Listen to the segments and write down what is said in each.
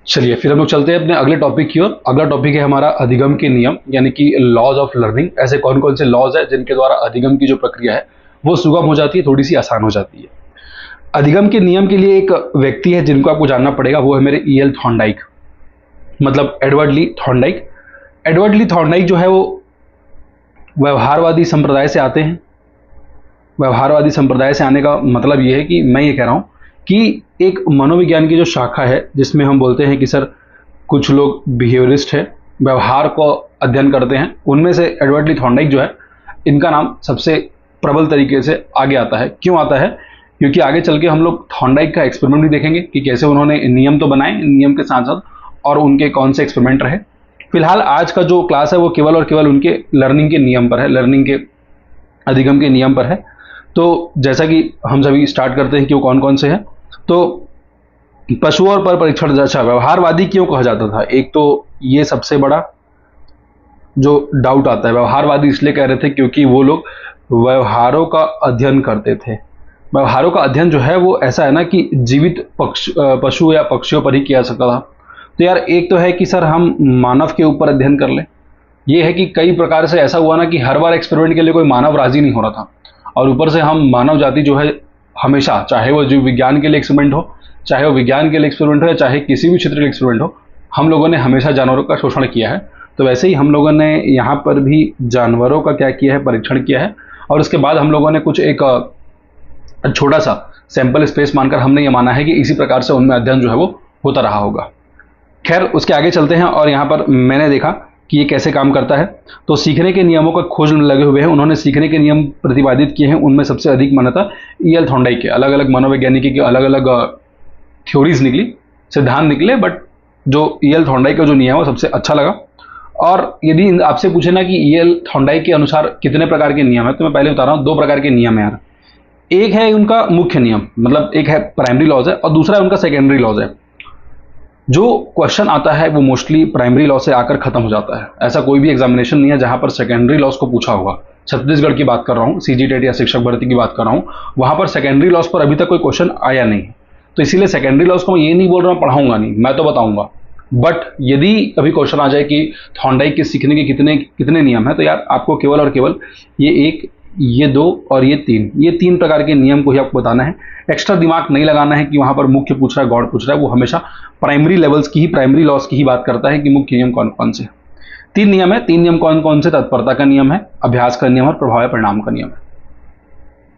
चलिए फिर हम लोग चलते हैं अपने अगले टॉपिक की ओर। अगला टॉपिक है हमारा अधिगम के नियम, यानी कि लॉज ऑफ लर्निंग। ऐसे कौन कौन से लॉज है जिनके द्वारा अधिगम की जो प्रक्रिया है वो सुगम हो जाती है, थोड़ी सी आसान हो जाती है। अधिगम के नियम के लिए एक व्यक्ति है जिनको आपको जानना पड़ेगा, वो है मेरे E.L. थॉर्नडाइक, मतलब एडवर्ड ली थॉर्नडाइक। एडवर्ड ली थॉर्नडाइक जो है वो व्यवहारवादी संप्रदाय से आते हैं। व्यवहारवादी संप्रदाय से आने का मतलब ये है कि मैं ये कह रहा हूँ कि एक मनोविज्ञान की जो शाखा है जिसमें हम बोलते हैं कि सर कुछ लोग बिहेवियरिस्ट है, व्यवहार को अध्ययन करते हैं, उनमें से एडवर्ड ली थॉर्नडाइक जो है, इनका नाम सबसे प्रबल तरीके से आगे आता है। क्यों आता है? क्योंकि आगे चल के हम लोग थॉर्नडाइक का एक्सपेरिमेंट भी देखेंगे कि कैसे उन्होंने नियम तो बनाए, नियम के साथ साथ और उनके कौन से एक्सपेरिमेंट रहे। फिलहाल आज का जो क्लास है वो केवल और केवल उनके लर्निंग के नियम पर है, लर्निंग के अधिगम के नियम पर है। तो जैसा कि हम सभी स्टार्ट करते हैं कि वो कौन कौन से हैं। तो पशुओं पर परीक्षण, अच्छा व्यवहारवादी क्यों कहा जाता था? एक तो ये सबसे बड़ा जो डाउट आता है, व्यवहारवादी इसलिए कह रहे थे क्योंकि वो लोग व्यवहारों का अध्ययन करते थे। व्यवहारों का अध्ययन जो है वो ऐसा है ना कि जीवित पशु या पक्षियों पर ही किया जा सकता था। तो यार एक तो है कि सर हम मानव के ऊपर अध्ययन कर लें, ये है कि कई प्रकार से ऐसा हुआ ना कि हर बार एक्सपेरिमेंट के लिए कोई मानव राजी नहीं हो रहा था, और ऊपर से हम मानव जाति जो है हमेशा, चाहे वो जीव विज्ञान के लिए एक्सपेरिमेंट हो, चाहे वो विज्ञान के लिए एक्सपेरिमेंट हो, या चाहे किसी भी क्षेत्र के एक्सपेरिमेंट हो, हम लोगों ने हमेशा जानवरों का शोषण किया है। तो वैसे ही हम लोगों ने यहाँ पर भी जानवरों का क्या किया है, परीक्षण किया है। और उसके बाद हम लोगों ने कुछ एक छोटा सा सैंपल स्पेस मानकर हमने ये माना है कि इसी प्रकार से उनमें अध्ययन जो है वो होता रहा होगा। खैर उसके आगे चलते हैं, और यहाँ पर मैंने देखा कि ये कैसे काम करता है। तो सीखने के नियमों का खोज में लगे हुए हैं, उन्होंने सीखने के नियम प्रतिपादित किए हैं। उनमें सबसे अधिक मान्यता E.L. थॉर्नडाइक के, अलग अलग मनोवैज्ञानिकी की अलग अलग थ्योरीज निकली, सिद्धांत निकले, बट जो E.L. थॉर्नडाइक का जो नियम है सबसे अच्छा लगा। और यदि आपसे पूछे ना कि E.L. थॉर्नडाइक के अनुसार कितने प्रकार के नियम है, तो मैं पहले बता रहा हूँ, दो प्रकार के नियम है यार। एक है उनका मुख्य नियम, मतलब एक है प्राइमरी लॉज है, और दूसरा है उनका सेकेंडरी लॉज है। जो क्वेश्चन आता है वो मोस्टली प्राइमरी लॉ से आकर खत्म हो जाता है। ऐसा कोई भी एग्जामिनेशन नहीं है जहां पर सेकेंडरी लॉस को पूछा होगा। छत्तीसगढ़ की बात कर रहा हूँ, सीजी टेट या शिक्षक भर्ती की बात कर रहा हूँ, वहां पर सेकेंडरी लॉस पर अभी तक कोई क्वेश्चन आया नहीं। तो इसीलिए सेकेंडरी लॉस को मैं ये नहीं बोल रहा हूँ पढ़ाऊंगा नहीं, मैं तो बताऊंगा। बट यदि कभी क्वेश्चन आ जाए कि थॉर्नडाइक के सीखने के कितने कितने नियम है, तो यार आपको केवल और केवल ये एक, ये दो और ये तीन प्रकार के नियम को ही आपको बताना है। एक्स्ट्रा दिमाग नहीं लगाना है कि वहां पर मुख्य पूछ रहा है, गॉड पूछ रहा है। वो हमेशा प्राइमरी लेवल्स की ही, प्राइमरी लॉस की ही बात करता है कि मुख्य नियम कौन कौन से। तीन नियम है। तीन नियम कौन कौन से? तत्परता का नियम है, अभ्यास का नियम और प्रभाव या परिणाम का नियम है।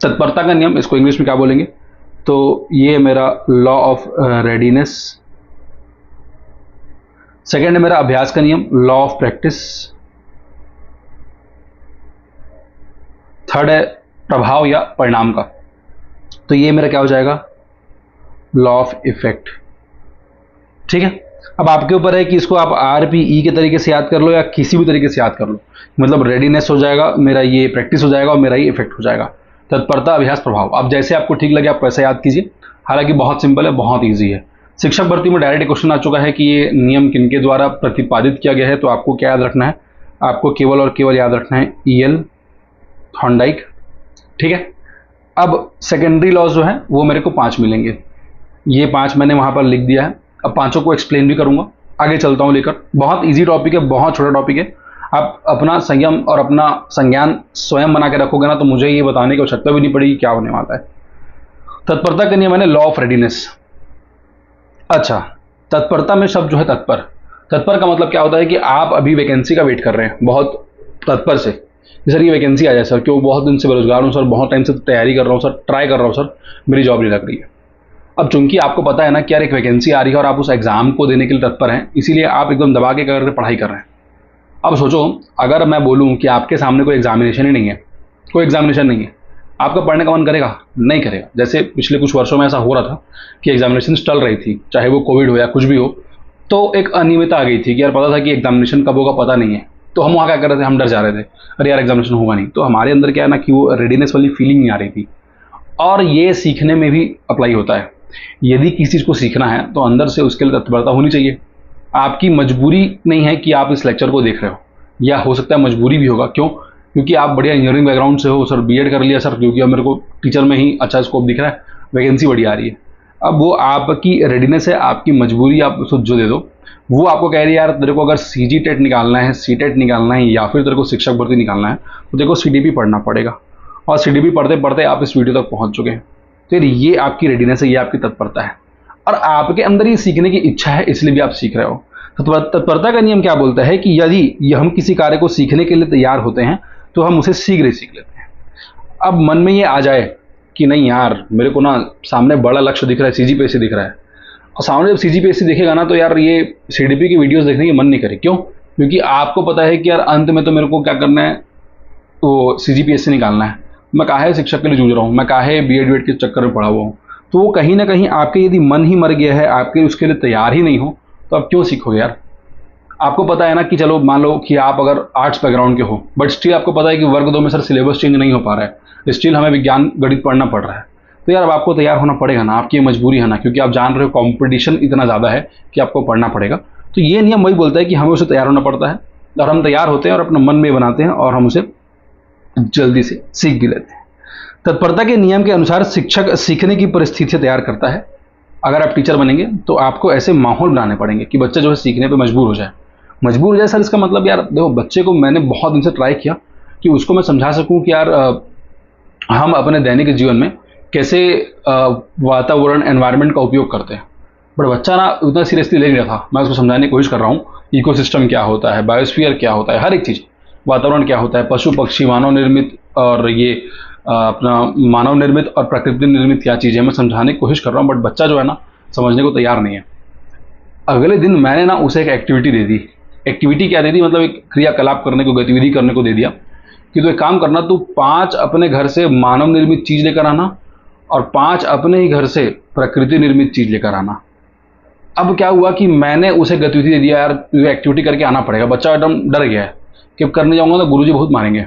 तत्परता का नियम, इसको इंग्लिश में क्या बोलेंगे? तो ये मेरा लॉ ऑफ रेडीनेस। सेकेंड है मेरा अभ्यास का नियम, लॉ ऑफ प्रैक्टिस। थर्ड है प्रभाव या परिणाम का, तो ये मेरा क्या हो जाएगा? Law of effect. ठीक है। अब आपके ऊपर है कि इसको आप RPE के तरीके से याद कर लो या किसी भी तरीके से याद कर लो। मतलब रेडीनेस हो जाएगा मेरा, ये प्रैक्टिस हो जाएगा और मेरा ये इफेक्ट हो जाएगा। तत्परता, अभ्यास, प्रभाव, आप जैसे आपको ठीक लगे आप वैसे याद कीजिए। हालांकि बहुत सिंपल है, बहुत ईजी है। शिक्षक भर्ती में डायरेक्ट क्वेश्चन आ चुका है कि ये नियम किनके द्वारा प्रतिपादित किया गया है। तो आपको क्या याद रखना है? आपको केवल और केवल याद रखना है E.L. थॉर्नडाइक। ठीक है। अब सेकेंडरी लॉज जो है वो मेरे को 5 मिलेंगे। ये 5 मैंने वहां पर लिख दिया है। अब पांचों को एक्सप्लेन भी करूंगा, आगे चलता हूं लेकर। बहुत इजी टॉपिक है, बहुत छोटा टॉपिक है। आप अपना संयम और अपना संज्ञान स्वयं बना के रखोगे ना, तो मुझे ये बताने की आवश्यकता भी नहीं पड़ेगी क्या होने वाला है। तत्परता के नियम मैंने लॉ ऑफ रेडीनेस। अच्छा, तत्परता में शब्द जो है तत्पर, तत्पर का मतलब क्या होता है कि आप अभी वैकेंसी का वेट कर रहे हैं बहुत तत्पर से, सर ये वैकेंसी आ जाए सर, क्यों बहुत दिन से बेरोजगार हूँ सर, बहुत टाइम से तैयारी कर रहा हूँ सर, ट्राई कर रहा हूँ सर, मेरी जॉब नहीं लग रही है। अब चूंकि आपको पता है ना कि यार एक वैकेंसी आ रही है और आप उस एग्जाम को देने के लिए तत्पर हैं, इसीलिए आप एकदम दबा के कर पढ़ाई कर रहे हैं। अब सोचो, अगर मैं बोलूं कि आपके सामने कोई एग्जामिनेशन ही नहीं है, कोई एग्जामिनेशन नहीं है, आपका पढ़ने का मन करेगा? नहीं करेगा। जैसे पिछले कुछ वर्षों में ऐसा हो रहा था कि एग्जामिनेशन चल रही थी, चाहे वो कोविड हो या कुछ भी हो, तो एक अनियमितता आ गई थी कि यार पता था कि एग्जामिनेशन कब होगा पता नहीं है। तो हम वहाँ क्या कर रहे थे? हम डर जा रहे थे, अरे यार एग्जामिनेशन होगा नहीं। तो हमारे अंदर क्या है ना कि वो रेडीनेस वाली फीलिंग नहीं आ रही थी। और ये सीखने में भी अप्लाई होता है। यदि किसी चीज़ को सीखना है तो अंदर से उसके लिए तत्परता होनी चाहिए। आपकी मजबूरी नहीं है कि आप इस लेक्चर को देख रहे हो, या हो सकता है मजबूरी भी होगा। क्यों? क्योंकि आप बढ़िया इंजीनियरिंग बैकग्राउंड से हो, सर B.Ed कर लिया सर, क्योंकि अब मेरे को टीचर में ही अच्छा स्कोप दिख रहा है, वैकेंसी बढ़िया आ रही है। अब वो आपकी रेडीनेस है, आपकी मजबूरी, आप उसको जो दे दो। वो आपको कह रही है यार तेरे को अगर सीजी टेट निकालना है, सी टेट निकालना है, या फिर तेरे को शिक्षक भर्ती निकालना है, तो देखो सीडीपी पढ़ना पड़ेगा। और सीडीपी पढ़ते पढ़ते आप इस वीडियो तक पहुंच चुके हैं। तो ये आपकी रेडीनेस है, ये आपकी तत्परता है, और आपके अंदर ये सीखने की इच्छा है, इसलिए भी आप सीख रहे हो। तत्परता का नियम क्या बोलता है कि यदि हम किसी कार्य को सीखने के लिए तैयार होते हैं तो हम उसे शीघ्र ही सीख लेते हैं। अब मन में ये आ जाए कि नहीं यार, मेरे को ना सामने बड़ा लक्ष्य दिख रहा है, सीजीपीएससी दिख रहा है, और सामने जब सीजीपीएससी दिखेगा ना, तो यार ये सीडीपी की वीडियोस देखने की मन नहीं करे। क्यों? क्योंकि आपको पता है कि यार अंत में तो मेरे को क्या करना है, तो सीजीपीएससी निकालना है। मैं काहे शिक्षक के लिए जूझ रहा हूँ, मैं काहे बीएड के चक्कर में पड़ा हुआ हूँ। तो वो कहीं ना कहीं आपके यदि मन ही मर गया है, आपके उसके लिए तैयार ही नहीं हो, तो आप क्यों सीखोगे यार। आपको पता है ना कि चलो मान लो कि आप अगर आर्ट्स बैकग्राउंड के हो, बट स्टिल आपको पता है कि वर्ग 2 में सर सिलेबस चेंज नहीं हो पा रहा है, स्टिल हमें विज्ञान गणित पढ़ना पड़ रहा है। तो यार अब आपको तैयार होना पड़ेगा ना, आपकी मजबूरी है ना, क्योंकि आप जान रहे हो कंपटीशन इतना ज़्यादा है कि आपको पढ़ना पड़ेगा। तो ये नियम वही बोलता है कि हमें उसे तैयार होना पड़ता है, और हम तैयार होते हैं और अपना मन में बनाते हैं, और हम उसे जल्दी से सीख भी लेते हैं। तत्परता के नियम के अनुसार शिक्षक सीखने की परिस्थिति तैयार करता है। अगर आप टीचर बनेंगे तो आपको ऐसे माहौल बनाने पड़ेंगे कि बच्चा जो है सीखने पे मजबूर हो जाए। मजबूर हो जाए सर, इसका मतलब यार देखो, बच्चे को मैंने बहुत दिन से ट्राई किया कि उसको मैं समझा सकूं कि यार हम अपने दैनिक जीवन में कैसे वातावरण एनवायरनमेंट का उपयोग करते हैं, बट बच्चा ना उतना सीरियसली ले नहीं रहा था। मैं उसको समझाने की कोशिश कर रहा हूँ, इकोसिस्टम क्या होता है, बायोस्फीयर क्या होता है, हर एक चीज़, वातावरण क्या होता है, पशु पक्षी, मानव निर्मित और ये अपना मानव निर्मित और प्रकृति निर्मित क्या चीज़ है, मैं समझाने की कोशिश कर रहा हूँ, बट बच्चा जो है ना समझने को तैयार नहीं है। अगले दिन मैंने ना उसे एक एक्टिविटी दे दी। एक्टिविटी क्या दे दी, मतलब एक क्रियाकलाप करने को, गतिविधि करने को दे दिया कि तो एक काम करना, तू 5 अपने घर से मानव निर्मित चीज़ लेकर आना और 5 अपने ही घर से प्रकृति निर्मित चीज़ लेकर आना। अब क्या हुआ कि मैंने उसे गतिविधि दे दिया, यार तुझे एक्टिविटी करके आना पड़ेगा। बच्चा एकदम डर गया है कि अब करने जाऊंगा तो गुरुजी बहुत मारेंगे।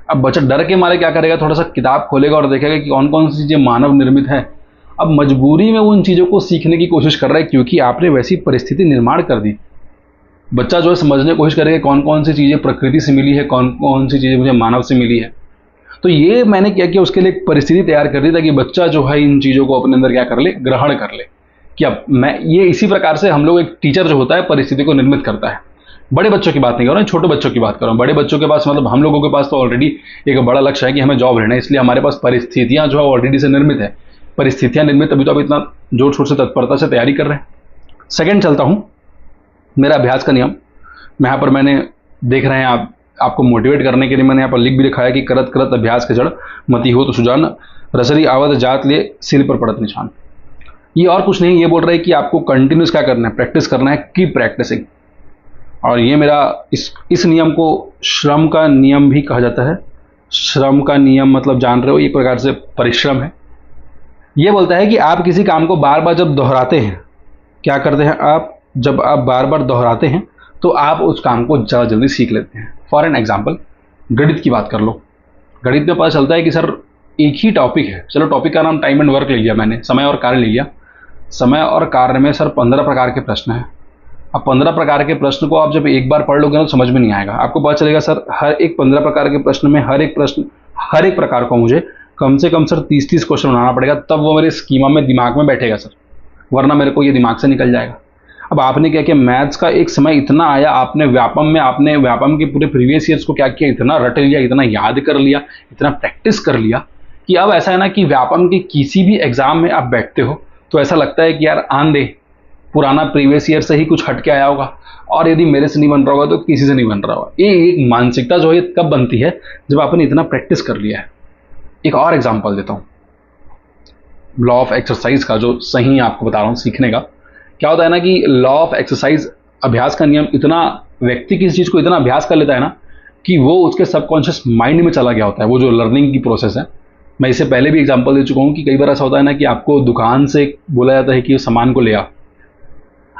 अब बच्चा डर के मारे क्या करेगा, थोड़ा सा किताब खोलेगा और देखेगा कि कौन कौन सी चीज़ें मानव निर्मित है। अब मजबूरी में वो उन चीज़ों को सीखने की कोशिश कर रहा है, क्योंकि आपने वैसी परिस्थिति निर्माण कर दी। बच्चा जो है समझने की कोशिश करेगा कौन कौन सी चीज़ें प्रकृति से मिली है, कौन कौन सी चीज़ें मुझे मानव से मिली है। तो ये मैंने क्या किया, उसके लिए एक परिस्थिति तैयार कर दी ताकि बच्चा जो है इन चीज़ों को अपने अंदर क्या कर ले, ग्रहण कर ले। कि अब मैं ये इसी प्रकार से हम लोग, एक टीचर जो होता है परिस्थिति को निर्मित करता है। बड़े बच्चों की बात नहीं कर रहा हूँ, छोटे बच्चों की बात कर रहा हूँ। बड़े बच्चों के पास मतलब हम लोगों के पास तो ऑलरेडी एक बड़ा लक्ष्य है कि हमें जॉब लेना है, इसलिए हमारे पास परिस्थितियाँ जो है ऑलरेडी से निर्मित है। परिस्थितियाँ निर्मित, तभी तो आप इतना जोर शोर से तत्परता से तैयारी कर रहे हैं। सेकंड चलता हूँ, मेरा अभ्यास का नियम। मैं यहाँ पर मैंने देख रहे हैं आपको मोटिवेट करने के लिए मैंने यहाँ पर लिख भी लिखा है कि करत करत अभ्यास के जड़ मति हो तो सुजान, रसरी आवत जात ले सिर पर पड़त निशान। ये और कुछ नहीं, ये बोल रहे हैं कि आपको कंटिन्यूस क्या करना है, प्रैक्टिस करना है, कीप प्रैक्टिसिंग। और ये मेरा इस नियम को श्रम का नियम भी कहा जाता है। श्रम का नियम मतलब जान रहे हो, एक प्रकार से परिश्रम है। ये बोलता है कि आप किसी काम को बार बार जब दोहराते हैं, क्या करते हैं आप, जब आप बार बार दोहराते हैं तो आप उस काम को ज़्यादा जल्दी सीख लेते हैं। फॉर एन एग्जाम्पल, गणित की बात कर लो। गणित में पता चलता है कि सर एक ही टॉपिक है, चलो टॉपिक का नाम टाइम एंड वर्क ले लिया मैंने, समय और कार्य ले लिया। समय और कार्य में सर 15 प्रकार के प्रश्न हैं। अब 15 प्रकार के प्रश्न को आप जब एक बार पढ़ लोगे ना तो समझ में नहीं आएगा। आपको पता चलेगा सर हर एक 15 प्रकार के प्रश्न में हर एक प्रकार को मुझे कम से कम सर 30-30 क्वेश्चन बनाना पड़ेगा, तब वो मेरे स्कीमा में दिमाग में बैठेगा सर, वरना मेरे को ये दिमाग से निकल जाएगा। अब आपने क्या किया, मैथ्स का एक समय इतना आया, आपने व्यापम के पूरे प्रीवियस ईयर्स को क्या किया, इतना रट लिया, इतना याद कर लिया, इतना प्रैक्टिस कर लिया कि अब ऐसा है ना कि व्यापम के किसी भी एग्जाम में आप बैठते हो तो ऐसा लगता है कि यार आन दे, पुराना प्रीवियस ईयर से ही कुछ हट के आया होगा, और यदि मेरे से नहीं बन रहा होगा तो किसी से नहीं बन रहा होगा। ये एक मानसिकता जो है कब बनती है, जब आपने इतना प्रैक्टिस कर लिया है। एक और एग्जाम्पल देता हूँ, लॉ ऑफ एक्सरसाइज का, जो सही आपको बता रहा हूँ सीखने का। क्या होता है ना कि लॉ ऑफ एक्सरसाइज, अभ्यास का नियम, इतना व्यक्ति किसी चीज़ को इतना अभ्यास कर लेता है ना कि वो उसके सबकॉन्शियस माइंड में चला गया होता है, वो जो लर्निंग की प्रोसेस है। मैं इससे पहले भी एग्जांपल दे चुका हूँ कि कई बार ऐसा होता है ना कि आपको दुकान से बोला जाता है कि सामान को ले आ,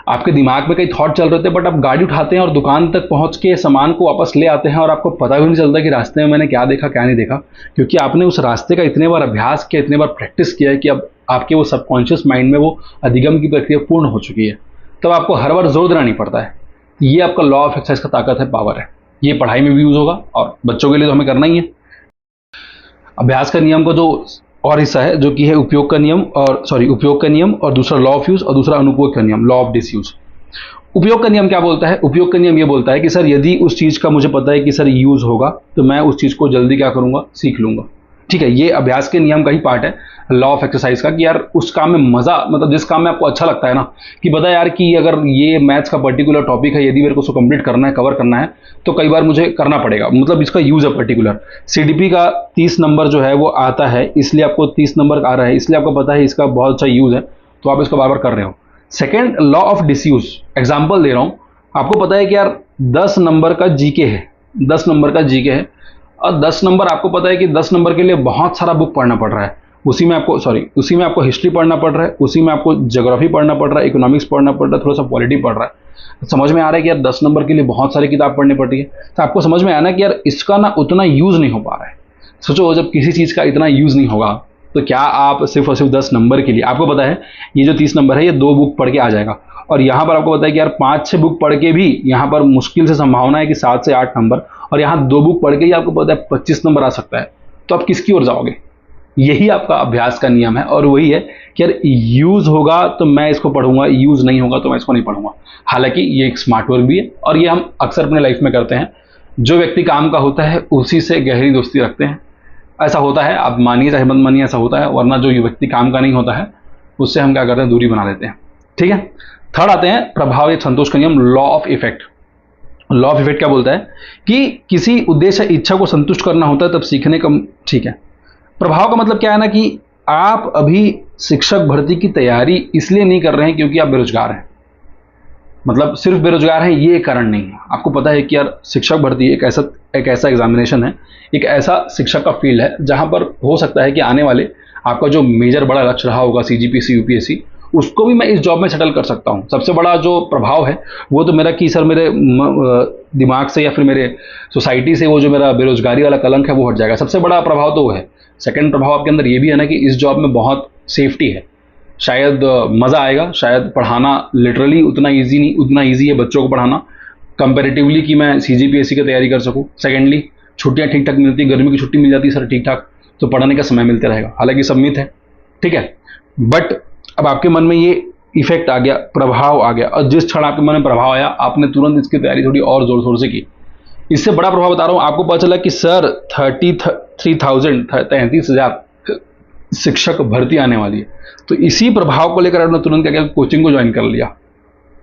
आपके दिमाग में कई थॉट चल रहे थे, बट आप गाड़ी उठाते हैं और दुकान तक पहुंच के सामान को वापस ले आते हैं और आपको पता भी नहीं चलता कि रास्ते में मैंने क्या देखा क्या नहीं देखा, क्योंकि आपने उस रास्ते का इतने बार अभ्यास किया, इतने बार प्रैक्टिस किया है कि अब आपके वो सबकॉन्शियस माइंड में वो अधिगम की प्रक्रिया पूर्ण हो चुकी है। तब आपको हर बार जोर देना नहीं पड़ता है। ये आपका लॉ ऑफ एक्सरसाइज का ताकत है, पावर है। ये पढ़ाई में भी यूज होगा और बच्चों के लिए तो हमें करना ही है। अभ्यास का नियम को जो और हिस्सा है जो कि है उपयोग का नियम, और उपयोग का नियम, और दूसरा लॉ ऑफ यूज, और दूसरा अनुप्रयोग का नियम, लॉ ऑफ डिसयूज। उपयोग का नियम क्या बोलता है? उपयोग का नियम ये बोलता है कि सर यदि उस चीज का मुझे पता है कि सर यूज होगा तो मैं उस चीज को जल्दी क्या करूंगा, सीख लूंगा। ठीक है, ये अभ्यास के नियम का ही पार्ट है, लॉ ऑफ एक्सरसाइज का, कि यार उस काम में मजा, मतलब जिस काम में आपको अच्छा लगता है ना, कि पता है यार कि अगर ये मैथ्स का पर्टिकुलर टॉपिक है, यदि मेरे को उसको कंप्लीट करना है, कवर करना है, तो कई बार मुझे करना पड़ेगा, मतलब इसका यूज है पर्टिकुलर। सीडीपी का 30 नंबर जो है वो आता है, इसलिए आपको 30 नंबर आ रहा है, इसलिए आपको पता है इसका बहुत अच्छा यूज है, तो आप इसको बार बार कर रहे हो। Second, law of disuse. Example दे रहा हूं, आपको पता है कि यार 10 नंबर का जीके है, 10 नंबर का जीके है, और 10 नंबर आपको पता है कि 10 नंबर के लिए बहुत सारा बुक पढ़ना पड़ रहा है, उसी में आपको हिस्ट्री पढ़ना पड़ रहा है, उसी में आपको ज्योग्राफी पढ़ना पड़ रहा है, इकोनॉमिक्स पढ़ना पड़ रहा है, थोड़ा सा पॉलिटी पढ़ रहा है। समझ में आ रहा है कि यार 10 नंबर के लिए बहुत सारी किताब पढ़नी पड़ रही है, तो आपको समझ में आना कि यार इसका ना उतना यूज नहीं हो पा रहा है। सोचो जब किसी चीज का इतना यूज नहीं होगा तो क्या आप सिर्फ और सिर्फ 10 नंबर के लिए, आपको पता है ये जो 30 नंबर है ये 2 बुक पढ़ के आ जाएगा, और यहाँ पर आपको पता है कि यार 5-6 बुक पढ़ के भी यहाँ पर मुश्किल से संभावना है कि 7 से 8 नंबर, और यहाँ 2 बुक पढ़ के ही आपको पता है 25 नंबर आ सकता है, तो आप किसकी ओर जाओगे? यही आपका अभ्यास का नियम है, और वही है कि यार यूज होगा तो मैं इसको पढ़ूंगा, यूज नहीं होगा तो मैं इसको नहीं पढ़ूंगा। हालांकि ये एक स्मार्ट वर्क भी है, और ये हम अक्सर अपने लाइफ में करते हैं। जो व्यक्ति काम का होता है उसी से गहरी दोस्ती रखते हैं, ऐसा होता है, आप मानिए चाहे मत मानिए, ऐसा होता है। वरना जो व्यक्ति काम का नहीं होता है उससे हम क्या करते हैं, दूरी बना लेते हैं। ठीक है, थर्ड आते हैं प्रभाव एक संतोष का नियम, law of effect. Law of effect क्या बोलता है कि किसी उद्देश्य इच्छा को संतुष्ट करना होता है तब सीखने का, ठीक है। प्रभाव का मतलब क्या है ना, कि आप अभी शिक्षक भर्ती की तैयारी इसलिए नहीं कर रहे हैं क्योंकि आप बेरोजगार हैं, मतलब सिर्फ बेरोजगार हैं ये कारण नहीं है। आपको पता है कि यार शिक्षक भर्ती एक ऐसा एग्जामिनेशन है, एक ऐसा शिक्षक का फील्ड है जहां पर हो सकता है कि आने वाले आपका जो मेजर बड़ा लक्ष्य रहा होगा, सीजीपीएससी, यूपीएससी, उसको भी मैं इस जॉब में सेटल कर सकता हूं। सबसे बड़ा जो प्रभाव है वो तो मेरा कि सर मेरे दिमाग से या फिर मेरे सोसाइटी से वो जो मेरा बेरोजगारी वाला कलंक है वो हट जाएगा। सबसे बड़ा प्रभाव तो वो है। सेकंड प्रभाव आपके अंदर ये भी है ना कि इस जॉब में बहुत सेफ्टी है, शायद मज़ा आएगा, शायद पढ़ाना लिटरली उतना ईजी है बच्चों को पढ़ाना कंपेरेटिवली कि मैं सीजीपीएससी की तैयारी कर सकूं। सेकेंडली, छुट्टियां ठीक ठाक मिलती, गर्मी की छुट्टी मिल जाती है सर ठीक ठाक, तो पढ़ने का समय मिलता रहेगा। हालांकि सब मिथ है, ठीक है, बट अब आपके मन में ये इफेक्ट आ गया, प्रभाव आ गया, और जिस क्षण आपके मन में प्रभाव आया आपने तुरंत इसकी तैयारी थोड़ी और जोर शोर से की। इससे बड़ा प्रभाव बता रहा हूं, आपको पता चला कि सर 33,000 शिक्षक भर्ती आने वाली है, तो इसी प्रभाव को लेकर आपने तुरंत क्या किया, कोचिंग को ज्वाइन कर लिया।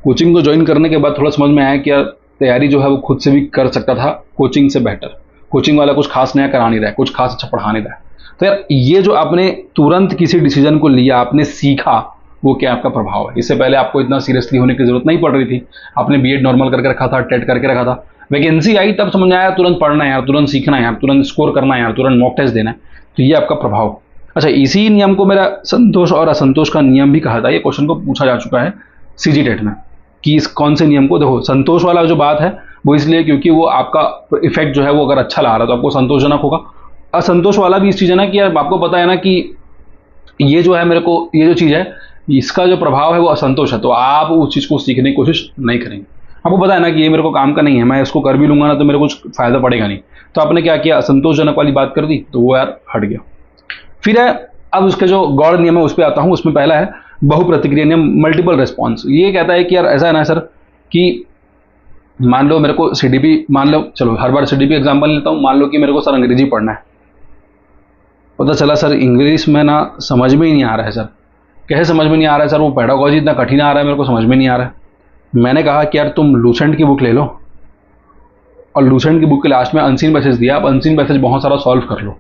कोचिंग को ज्वाइन करने के बाद थोड़ा समझ में आया कि यार तैयारी जो है वो खुद से भी कर सकता था कोचिंग से बेटर। कोचिंग वाला कुछ खास नया करा नहीं रहा है, कुछ खास अच्छा पढ़ा नहीं रहा है। तो यार ये जो आपने तुरंत किसी डिसीजन को लिया, आपने सीखा, वो क्या आपका प्रभाव है। इससे पहले आपको इतना सीरियसली होने की जरूरत नहीं पड़ रही थी, आपने बीएड नॉर्मल करके रखा था, टेट करके रखा था, वैकेंसी आई तब समझ में आया तुरंत पढ़ना है यार, तुरंत सीखना है यार, तुरंत स्कोर करना है यार, तुरंत मॉक टेस्ट देना है। तो ये आपका प्रभाव। अच्छा, इसी नियम को मेरा संतोष और असंतोष का नियम भी कहा था। ये क्वेश्चन को पूछा जा चुका है सीजी टेट में कि इस कौन से नियम को, देखो संतोष वाला जो बात है वो इसलिए क्योंकि वो आपका इफेक्ट जो है वो अगर अच्छा ला रहा है तो आपको संतोषजनक होगा। असंतोष वाला भी इस चीज है ना कि यार आपको पता है ना कि ये जो है मेरे को, ये जो चीज है इसका जो प्रभाव है वो असंतोष है, तो आप उस चीज को सीखने की कोशिश नहीं करेंगे। आपको पता है ना कि ये मेरे को काम का नहीं है, मैं इसको कर भी लूंगा ना तो मेरे को कुछ फायदा पड़ेगा नहीं, तो आपने क्या किया, असंतोषजनक वाली बात कर दी, तो वो यार हट गया। फिर है, अब उसके जो गौड़ नियम है उस पर आता हूं। उसमें पहला है बहुप्रतिक्रिया नियम, मल्टीपल रेस्पॉन्स। ये कहता है कि यार ऐसा है ना सर कि मान लो मेरे को सीडीपी, मान लो चलो हर बार सीडीपी एग्जाम्पल लेता हूं, मान लो कि मेरे को सर अंग्रेजी पढ़ना है, पता चला सर इंग्लिश में ना समझ में ही नहीं आ रहा है। सर कैसे समझ में नहीं आ रहा है सर, वो पेडागोजी इतना कठिन आ रहा है, मेरे को समझ में नहीं आ रहा है। मैंने कहा कि यार तुम लूसेंट की बुक ले लो, और लूसेंट की बुक के लास्ट में अनसीन पैसेज दिया, आप अनसीन पैसेज बहुत सारा सॉल्व कर लो।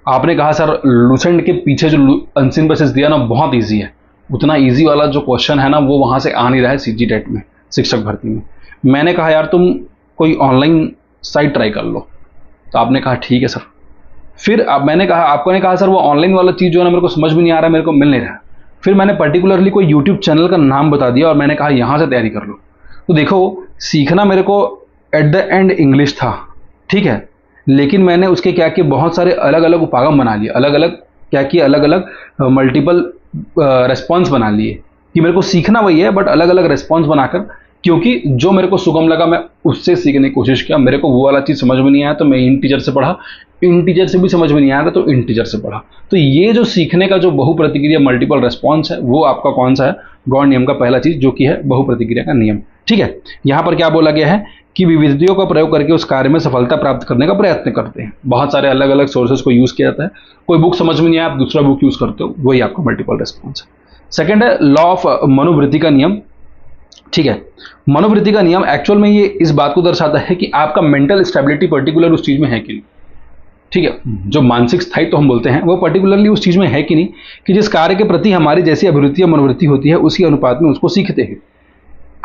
आपने कहा सर लूसेंट के पीछे जो अनसीन पैसेज दिया ना बहुत ईजी है, उतना ईजी वाला जो क्वेश्चन है ना वो वहां से आ नहीं रहा है सीजी टेट में, शिक्षक भर्ती में। मैंने कहा यार तुम कोई ऑनलाइन साइट ट्राई कर लो, तो आपने कहा ठीक है सर। फिर अब मैंने कहा, आपको ने कहा सर वो ऑनलाइन वाला चीज़ जो है ना मेरे को समझ में नहीं आ रहा है, मेरे को मिल नहीं रहा है। फिर मैंने पर्टिकुलरली कोई यूट्यूब चैनल का नाम बता दिया और मैंने कहा यहाँ से तैयारी कर लो। तो देखो सीखना मेरे को एट द एंड इंग्लिश था, ठीक है, लेकिन मैंने उसके क्या किया, बहुत सारे अलग अलग उपागम बना लिए, अलग अलग क्या किया, अलग अलग मल्टीपल रेस्पॉन्स बना लिए कि मेरे को सीखना वही है बट अलग अलग रेस्पॉन्स बनाकर क्योंकि जो मेरे को सुगम लगा मैं उससे सीखने की कोशिश किया, मेरे को वो वाला चीज़ समझ में नहीं आया तो मैं इंटीजर से पढ़ा, इंटीजर से भी समझ में नहीं आया था तो इंटीजर से पढ़ा। तो ये जो सीखने का जो बहुप्रतिक्रिया मल्टीपल रेस्पॉन्स है वो आपका कौन सा है, गौड़ नियम का पहला चीज़ जो कि है बहुप्रतिक्रिया का नियम। ठीक है, यहाँ पर क्या बोला गया है कि विविधियों का प्रयोग करके उस कार्य में सफलता प्राप्त करने का प्रयत्न करते हैं। बहुत सारे अलग अलग सोर्सेज को यूज़ किया जाता है, कोई बुक समझ में नहीं आया आप दूसरा बुक यूज़ करते हो, वही आपका मल्टीपल रेस्पॉन्स है। सेकेंड है लॉ ऑफ मनोवृत्ति का नियम। ठीक है, मनोवृत्ति का नियम एक्चुअल में ये इस बात को दर्शाता है कि आपका मेंटल स्टेबिलिटी पर्टिकुलर उस चीज में है कि नहीं। ठीक है, जो मानसिक स्थायित्व हम बोलते हैं वो पर्टिकुलरली उस चीज में है कि नहीं, कि जिस कार्य के प्रति हमारी जैसी अभिवृत्ति या मनोवृत्ति होती है उसी अनुपात में उसको सीखते हैं।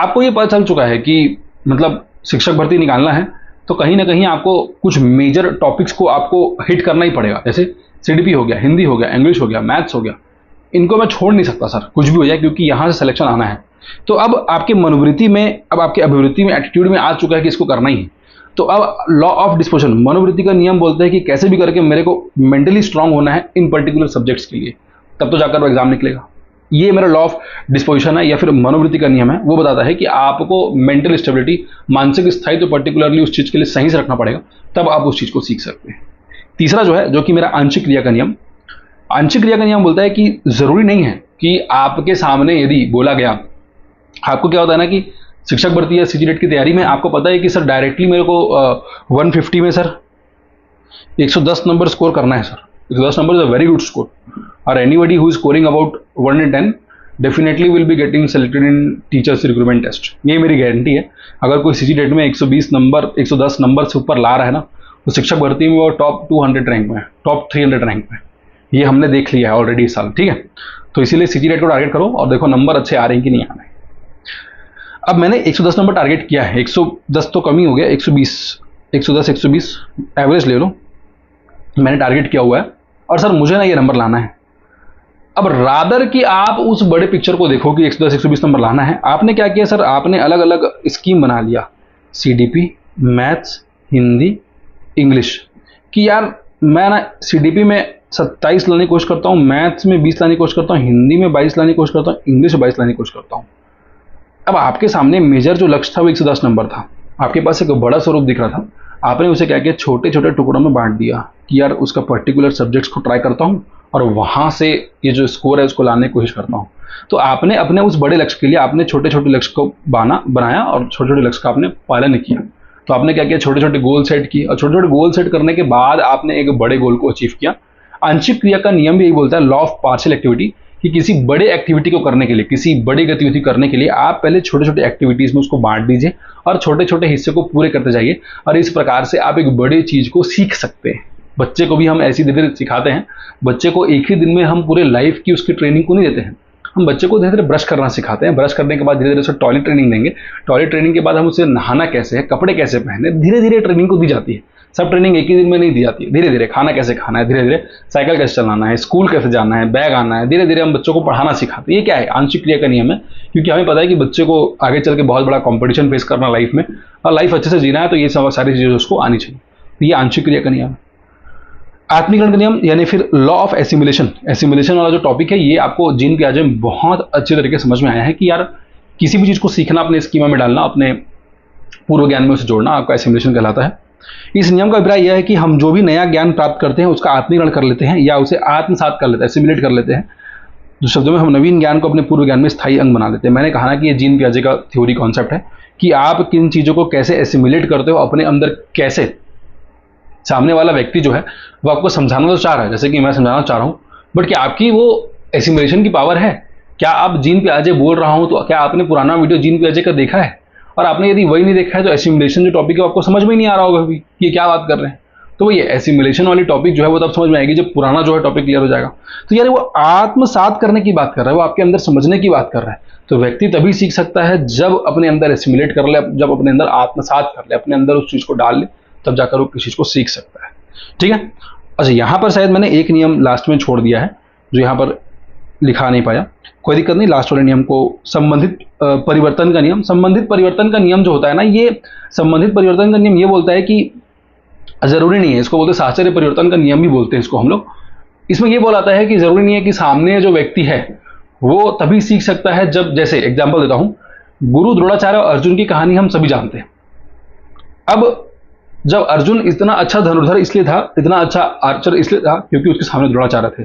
आपको ये पता चल चुका है कि मतलब शिक्षक भर्ती निकालना है तो कहीं ना कहीं आपको कुछ मेजर टॉपिक्स को आपको हिट करना ही पड़ेगा, जैसे सीडीपी हो गया, हिंदी हो गया, इंग्लिश हो गया, मैथ्स हो गया, इनको मैं छोड़ नहीं सकता सर कुछ भी हो जाए, क्योंकि यहाँ से सिलेक्शन आना है। तो अब आपके मनोवृत्ति में, अब आपके अभिवृत्ति में, एटीट्यूड में आ चुका है कि इसको करना ही है। तो अब लॉ ऑफ डिस्पोजिशन मनोवृत्ति का नियम बोलता है कि कैसे भी करके मेरे को मेंटली स्ट्रांग होना है इन पर्टिकुलर सब्जेक्ट्स के लिए, तब तो जाकर वो एग्जाम निकलेगा। ये मेरा लॉ ऑफ डिस्पोजिशन है या फिर मनोवृत्ति का नियम है, वो बताता है कि आपको मेंटल स्टेबिलिटी, मानसिक स्थायित्व तो पर्टिकुलरली उस चीज के लिए सही से रखना पड़ेगा, तब आप उस चीज को सीख सकते हैं। तीसरा जो है, जो कि मेरा आंशिक क्रिया का नियम, आंशिक क्रिया का नियम बोलता है कि जरूरी नहीं है कि आपके सामने यदि बोला गया, आपको क्या होता है ना कि शिक्षक भर्ती या सीजीएट की तैयारी में आपको पता है कि सर डायरेक्टली मेरे को 150 में सर 110 नंबर स्कोर करना है sir, 110 number is a very good score, और anybody who is scoring about 110 definitely will be getting selected in teachers recruitment test. ये मेरी गारंटी है। अगर कोई सीजीएट में 120 नंबर 110 नंबर से ऊपर ला रहा है ना, तो शिक्षक भर्ती में वो टॉप 200 रैंक में है, टॉप 300 रैंक में। ये हमने देख लिया है ऑलरेडी इस साल। ठीक है, तो इसीलिए सीजीएट को टारगेट करो और देखो नंबर अच्छे आ रहे हैं कि नहीं आ रहे हैं। अब मैंने 110 नंबर टारगेट किया है, 110 तो कम ही हो गया, 120, 110 120 एवरेज ले लो, मैंने टारगेट किया हुआ है और सर मुझे ना ये नंबर लाना है। अब रादर कि आप उस बड़े पिक्चर को देखो कि 110 120 नंबर लाना है, आपने क्या किया सर, आपने अलग अलग स्कीम बना लिया, सीडीपी, मैथ्स, हिंदी, इंग्लिश, कि यार मैं ना सीडीपी में 27 लाने की कोशिश करता हूँ, मैथ्स में 20 लाने की कोशिश करता हूँ, हिंदी में 22 लाने की कोशिश करता हूँ, इंग्लिश में 22 लाने की कोशिश करता हूँ। अब आपके सामने मेजर जो लक्ष्य था वो 110 नंबर था, आपके पास एक बड़ा स्वरूप दिख रहा था, आपने उसे क्या किया, छोटे छोटे टुकड़ों में बांट दिया कि यार उसका पर्टिकुलर सब्जेक्ट्स को ट्राई करता हूँ और वहाँ से ये जो स्कोर है उसको लाने की कोशिश करता हूँ। तो आपने अपने उस बड़े लक्ष्य के लिए आपने छोटे छोटे लक्ष्य को बनाया और छोटे छोटे लक्ष्य का आपने पालन किया। तो आपने क्या किया, छोटे छोटे गोल सेट किए और छोटे छोटे गोल सेट करने के बाद आपने एक बड़े गोल को अचीव किया। आंशिक क्रिया का नियम भी यही बोलता है, लॉ ऑफ पार्शियल एक्टिविटी, कि किसी बड़े एक्टिविटी को करने के लिए, किसी बड़ी गतिविधि करने के लिए आप पहले छोटे छोटे एक्टिविटीज में उसको बांट दीजिए और छोटे छोटे हिस्से को पूरे करते जाइए, और इस प्रकार से आप एक बड़ी चीज को सीख सकते हैं। बच्चे को भी हम ऐसी धीरे धीरे सिखाते हैं, बच्चे को एक ही दिन में हम पूरे लाइफ की उसकी ट्रेनिंग को नहीं देते हैं, हम बच्चे को धीरे धीरे ब्रश करना सिखाते हैं, ब्रश करने के बाद धीरे धीरे उसे टॉयलेट ट्रेनिंग देंगे, टॉयलेट ट्रेनिंग के बाद हम उसे नहाना कैसे है, कपड़े कैसे पहने, धीरे धीरे ट्रेनिंग को दी जाती है। सब ट्रेनिंग एक ही दिन में नहीं दी जाती है, धीरे धीरे खाना कैसे खाना है, धीरे धीरे साइकिल कैसे चलाना है, स्कूल कैसे जाना है, बैग आना है, धीरे धीरे हम बच्चों को पढ़ाना सिखाते हैं। ये क्या है, आंशिक क्रिया का नियम है, क्योंकि हमें पता है कि बच्चे को आगे चल के बहुत बड़ा कॉम्पिटिशन फेस करना लाइफ में, और लाइफ अच्छे से जीना है, तो ये सारी चीजें उसको आनी चाहिए। तो ये आंशिक क्रिया का नियम है। आत्मीकरण का नियम यानी फिर लॉ ऑफ एसिमुलेशन, एसिमुलेशन वाला जो टॉपिक है ये आपको जीन पियाजे में बहुत अच्छे तरीके से समझ में आया है कि यार किसी भी चीज को सीखना, अपने स्कीमा में डालना, अपने पूर्व ज्ञान में उसे जोड़ना आपका एसिमुलेशन कहलाता है। इस नियम का अभिप्राय यह है कि हम जो भी नया ज्ञान प्राप्त करते हैं उसका आत्मीकरण कर लेते हैं या उसे आत्मसात कर लेते हैं, एसिमुलेट कर लेते हैं। जो शब्दों में हम नवीन ज्ञान को अपने पूर्व ज्ञान में स्थायी अंग बना लेते हैं। मैंने कहा ना कि ये जीन पियाजे का थ्योरी कॉन्सेप्ट है कि आप किन चीजों को कैसे एसिमुलेट करते हो अपने अंदर, कैसे सामने वाला व्यक्ति जो है वो आपको समझाना तो चाह रहा है, जैसे कि मैं समझाना चाह रहा हूँ, बट क्या आपकी वो एसिमुलेशन की पावर है? क्या आप जीन पियाजे बोल रहा हूँ तो क्या आपने पुराना वीडियो जीन पियाजे का देखा है? और आपने यदि वही नहीं देखा है तो एसिमुलेशन जो टॉपिक है आपको समझ में ही नहीं आ रहा होगा अभी ये क्या बात कर रहे हैं। तो ये एसिमुलेशन वाली टॉपिक जो है वो तब समझ में आएगी जब पुराना जो है टॉपिक क्लियर हो जाएगा। तो यार वो आत्मसात करने की बात कर रहा है, वो आपके अंदर समझने की बात कर रहा है। तो व्यक्ति तभी सीख सकता है जब अपने अंदर एसिमुलेट कर ले, जब अपने अंदर आत्मसात कर ले, अपने अंदर उस चीज को डाल ले, तब जाकर वो किसी चीज को सीख सकता है। ठीक है, अच्छा यहाँ पर शायद मैंने एक नियम लास्ट में छोड़ दिया है जो यहाँ पर लिखा नहीं पाया, कोई दिक्कत नहीं। लास्ट वाले नियम को संबंधित परिवर्तन का नियम, संबंधित परिवर्तन का नियम जो होता है ना, ये संबंधित परिवर्तन का नियम ये बोलता है कि जरूरी नहीं है, इसको बोलते हैं साहचर्य परिवर्तन का नियम भी बोलते हैं इसको हम लोग। इसमें ये बोलाता है कि जरूरी नहीं है कि सामने जो व्यक्ति है वो तभी सीख सकता है जब, जैसे एग्जाम्पल देता हूँ, गुरु द्रोणाचार्य और अर्जुन की कहानी हम सभी जानते हैं। अब जब अर्जुन इतना अच्छा धनुर्धर इसलिए था, इतना अच्छा आर्चर इसलिए था, क्योंकि उसके सामने द्रोणाचार्य थे।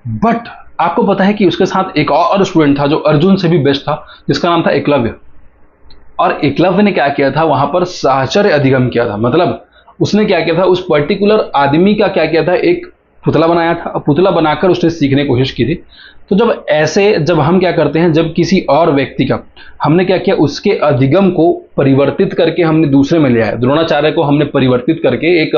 बट आपको पता है कि उसके साथ एक और स्टूडेंट था जो अर्जुन से भी बेस्ट था, जिसका नाम था एकलव्य। और एकलव्य ने क्या किया था, वहां पर साहचर्य अधिगम किया था। मतलब उसने क्या किया था, उस पर्टिकुलर आदमी का क्या किया था, एक पुतला बनाया था। पुतला बनाकर उसने सीखने की कोशिश की थी। तो जब हम क्या करते हैं, जब किसी और व्यक्ति का हमने क्या किया, उसके अधिगम को परिवर्तित करके हमने दूसरे में ले आया। द्रोणाचार्य को हमने परिवर्तित करके एक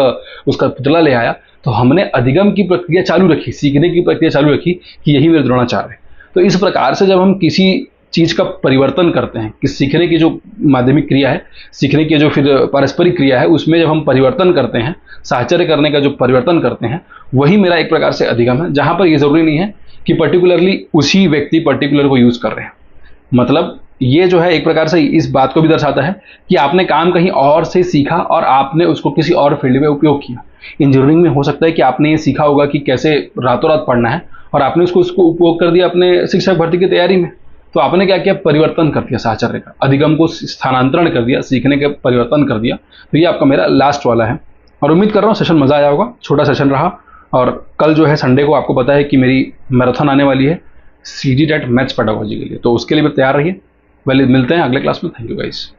उसका पुतला ले आया, तो हमने अधिगम की प्रक्रिया चालू रखी, सीखने की प्रक्रिया चालू रखी कि यही मेरे द्रोणाचार्य है। तो इस प्रकार से जब हम किसी चीज का परिवर्तन करते हैं, कि सीखने की जो माध्यमिक क्रिया है, सीखने की जो फिर पारस्परिक क्रिया है, उसमें जब हम परिवर्तन करते हैं, साहचर्य करने का जो परिवर्तन करते हैं, वही मेरा एक प्रकार से अधिगम है। जहां पर ये जरूरी नहीं है कि पर्टिकुलरली उसी व्यक्ति पर्टिकुलर को यूज कर रहे हैं। मतलब ये जो है एक प्रकार से इस बात को भी दर्शाता है कि आपने काम कहीं और से सीखा और आपने उसको किसी और फील्ड में उपयोग किया। इंजीनियरिंग में हो सकता है कि आपने ये सीखा होगा कि कैसे रातों रात पढ़ना है, और आपने उसको उपयोग कर दिया अपने शिक्षक भर्ती की तैयारी में। तो आपने क्या किया, परिवर्तन कर दिया साहचर्य का, अधिगम को स्थानांतरण कर दिया, सीखने के परिवर्तन कर दिया। तो ये आपका मेरा लास्ट वाला है, और उम्मीद कर रहा हूँ सेशन मजा आया होगा। छोटा सेशन रहा, और कल जो है संडे को आपको पता है कि मेरी मैराथन आने वाली है CG टेट मैथ्स पेडागोजी के लिए, तो उसके लिए भी तैयार रहिए। मिलते हैं अगले क्लास में। Thank you guys.